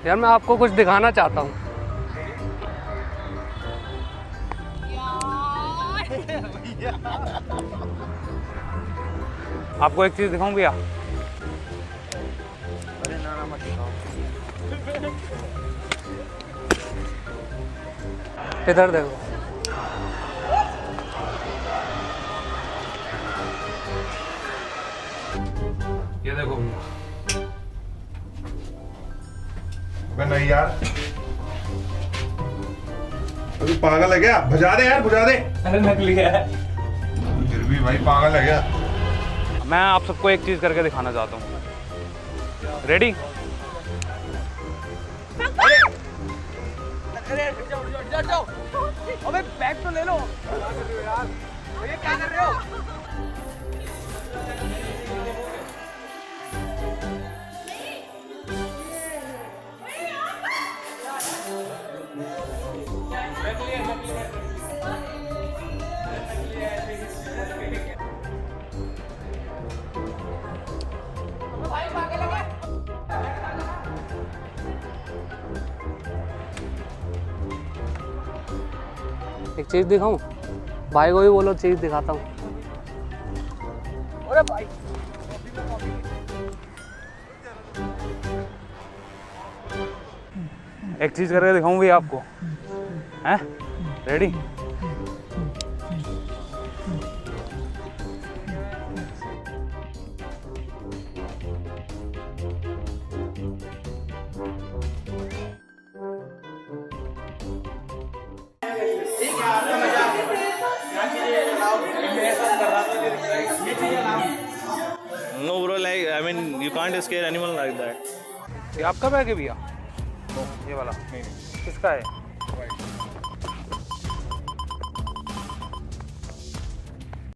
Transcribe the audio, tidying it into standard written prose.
यार मैं आपको कुछ दिखाना चाहता हूँ। आपको एक चीज दिखाऊं भैया? अरे ना ना मत दिखाओ। इधर देखो। ये देखो अबे नहीं यार, अभी पागल है क्या? बुझा दे यार, बुझा दे। अरे नकली है। फिर भी भाई पागल है क्या? मैं आप सबको एक चीज करके दिखाना चाहता हूँ। रेडी? अबे बैग तो ले लो यार, ये क्या कर रहे हो? एक चीज दिखाऊं? भाई को भी बोलो चीज दिखाता हूँ। अरे भाई एक चीज करके दिखाऊं भी आपको, हैं? Ready? No bro, like I mean you can't scare animal like that. ये आपका बैग है भैया? ये वाला किसका है?